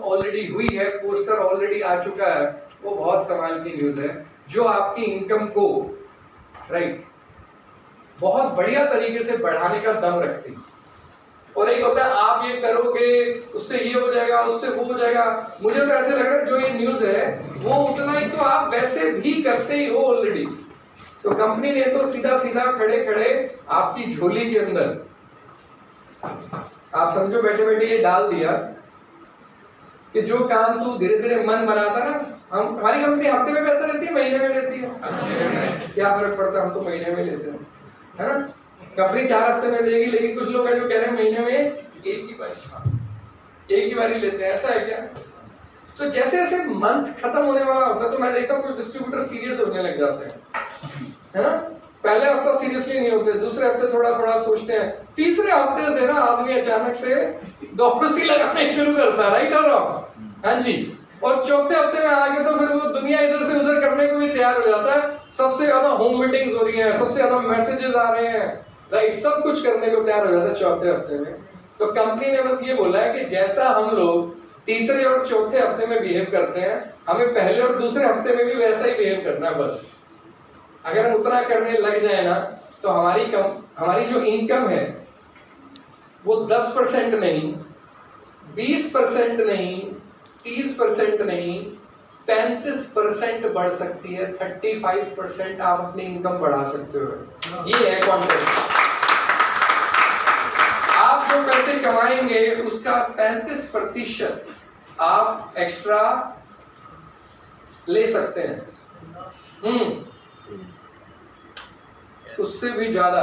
Already हुई है, poster already आ चुका है, वो बहुत कमाल की न्यूज है जो आपकी इनकम को राइट बहुत बढ़िया तरीके से बढ़ाने का दम रखती है। और एक होता है आप ये करोगे उससे ये हो जाएगा, उससे वो हो जाएगा। मुझे तो ऐसे लग रहा है जो ये न्यूज है वो उतना ही तो आप वैसे भी करते ही हो ऑलरेडी। तो कंपनी ने तो सीधा सीधा खड़े खड़े आपकी झोली के अंदर आप समझो बैठे बैठे ये डाल दिया कि जो काम तू धीरे धीरे मन बनाता ना, हम हमारी कंपनी हफ्ते में पैसा लेती है महीने में लेती है, क्या फर्क पड़ता है, हम तो महीने में लेते हैं, है ना। कंपनी 4 हफ्ते में देगी, लेकिन कुछ लोग हैं जो कह रहे हैं महीने में एक ही बारी लेते हैं, ऐसा है क्या। तो जैसे जैसे मंथ खत्म होने वाला होता है तो मैं देखता हूँ कुछ डिस्ट्रीब्यूटर सीरियस होने लग जाते हैं, है ना। पहले हफ्ता सीरियसली नहीं होते, दूसरे हफ्ते थोड़ा थोड़ा सोचते हैं, तीसरे हफ्ते से ना आदमी अचानक से दौड़सी लगाने शुरू करता है, राइट और रॉन्ग। हाँ जी। और चौथे हफ्ते में आगे तो फिर वो दुनिया इधर से उधर करने को भी तैयार हो जाता है। सबसे ज्यादा होम मीटिंग्स हो रही हैं, सबसे ज्यादा मैसेजेस आ रहे हैं, राइट, सब कुछ करने को तैयार हो जाता है चौथे हफ्ते में। तो कंपनी ने बस ये बोला है कि जैसा हम लोग तीसरे और चौथे हफ्ते में बिहेव करते हैं, हमें पहले और दूसरे हफ्ते में भी वैसा ही बिहेव करना है। बस अगर हम उतना करने लग जाए ना तो हमारी जो इनकम है वो 10% नहीं, 20% नहीं, 30% नहीं, 35% बढ़ सकती है। 35% आप अपनी इनकम बढ़ा सकते हो। ये है कॉन्टेक्स्ट। आप जो पैसे कमाएंगे उसका 35% आप एक्स्ट्रा ले सकते हैं। उससे भी ज्यादा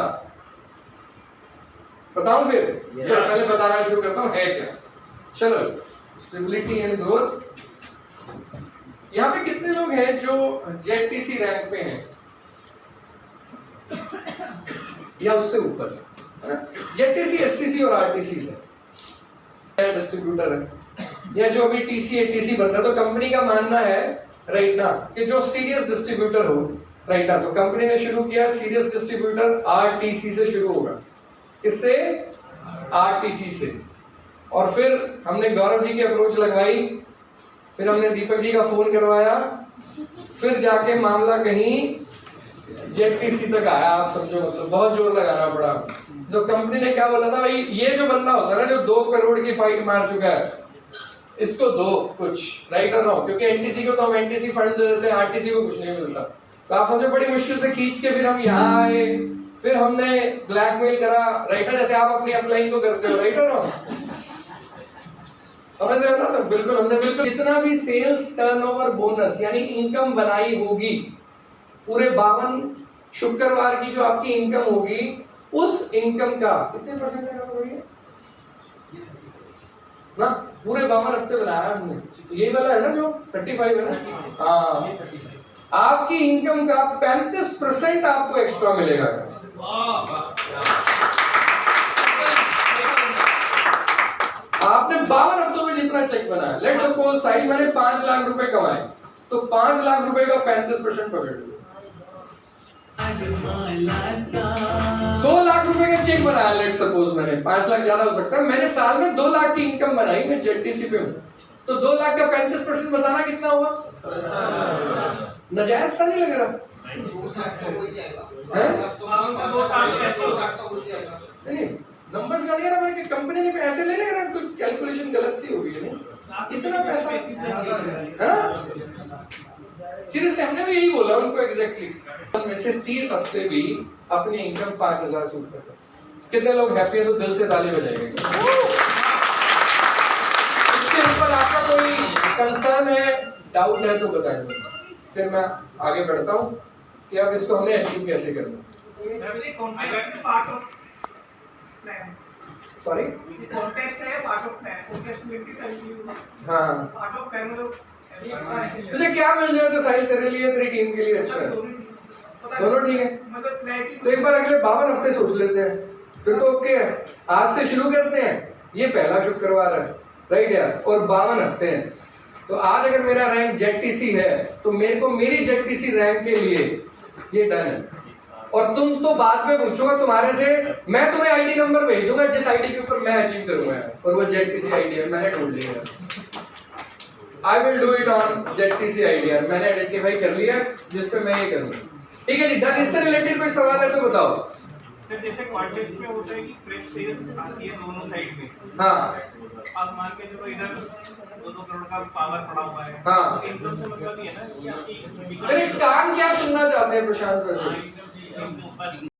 बताऊं फिर? तो पहले बताना शुरू करता हूं है क्या। चलो, स्टेबिलिटी एंड ग्रोथ। यहाँ पे कितने लोग हैं जो जेटीसी रैंक पे हैं या उससे ऊपर? जेटीसी, एसटीसी और आरटीसी से डिस्ट्रीब्यूटर है या जो अभी टीसी एटीसी बन रहा है। तो कंपनी का मानना है राइट ना कि जो सीरियस डिस्ट्रीब्यूटर हो, राइट ना, तो कंपनी ने शुरू किया सीरियस डिस्ट्रीब्यूटर आरटीसी से शुरू होगा। इससे आरटीसी से। और फिर हमने गौरव जी की अप्रोच लगवाई, फिर हमने दीपक जी का फोन करवाया, फिर जाके मामला कहीं जेटीसी तक आया। आप समझो, मतलब बहुत जोर लगाना पड़ा। तो कंपनी ने क्या बोला था, भाई ये जो बंदा होता है ना जो 2 करोड़ की फाइट मार चुका है, इसको दो कुछ, राइट और रॉन्ग। क्योंकि एनटीसी को तो हम एनटीसी फंड दे देते हैं, आरटीसी को कुछ नहीं मिलता। तो आप समझो बड़ी मुश्किल से खींच के फिर हम यहाँ आए, फिर हमने ब्लैकमेल करा, राइटर, जैसे आप अपनी अपलाइन को करते हो, राइट और रॉन्ग, समझ रहे हो ना। तो बिल्कुल हमने बिल्कुल जितना भी सेल्स टर्नओवर बोनस यानी इनकम बनाई होगी पूरे 52 शुक्रवार की जो आपकी इनकम होगी, उस इनकम का कितने परसेंट है ना, पूरे 52 हफ्ते बनाया हमने। यही वाला है ना जो 35 है ना। हाँ, आपकी इनकम का 35% आपको एक्स्ट्रा मिलेगा। आपने 52 हफ्तों में जितना चेक बनाया, लेट्स सपोज साहिल मैंने 5 लाख रुपए कमाए, तो 5 लाख रुपए का 35% पकड़ लो। 2 लाख रुपए का चेक बनाया, लेट्स सपोज मैंने 5 लाख ज्यादा हो सकता है, मैंने साल में 2 लाख की इनकम बनाई, मैं जेटीसी पे हूँ, तो 2 लाख का 35% बताना कितना हुआ? नाजायज सा नहीं लग रहा? नहीं, नंबर्स का नहीं रहा, मैंने कंपनी ने ऐसे ले लेगा, कुछ कैलकुलेशन गलत सी हुई है ना, इतना पैसा है ना। सीरियसली हमने भी यही बोला उनको एग्जैक्टली। में से 30 हफ्ते भी अपनी इनकम 5000 से ऊपर। कितने लोग हैप्पी है तो दिल से ताली बजाएंगे। इसके ऊपर आपका कोई कंसर्न है, डाउट है तो बताइए, फिर मैं आगे बढ़ता हूँ कि अब इसको हमने अचीव कैसे करना। सॉरी, कॉन्टेस्ट है पार्ट ऑफ प्लान, कॉन्टेस्ट में भी हाँ, पार्ट ऑफ प्लान मतलब तुझे क्या मिल जाए तो साहिल तेरे लिए, तेरी टीम के लिए अच्छा है, दोनों ठीक है। तो एक बार अगले 52 हफ्ते सोच लेते हैं, फिर तो ओके है। आज से शुरू करते हैं, ये पहला शुक्रवार है, राइट यार, और 52 हफ्ते हैं। तो आज अगर मेरा रैंक जेटीसी है तो मेरे को मेरी जेटीसी रैंक के लिए ये डन है। और तुम तो बाद में पूछोगा तुम्हारे से, मैं तुम्हें आईडी नंबर भेज दूंगा जिस आईडी के ऊपर मैं अचीव करूंगा, और वो जेटीसी आईडी है, मैंने ढूंढ लिया। I will do it on ZTC idea, मैंने आइडेंटिफाई कर लिया जिस पे मैं ये करूंगा। ठीक है जी, डन। इससे रिलेटेड कोई सवाल है तो बताओ। सर जैसे क्वार्टर्स में होता है कि फ्रेश सेल्स आती है दोनों साइड में, हाँ आप मान के चलो इधर 2-2 करोड़ का पावर पड़ा हुआ है, हाँ। तो इनकम से मतलब ये है ना कि आपकी अरे काम क्या सुनना चाहते हैं प्रशांत वैसे? इनकम से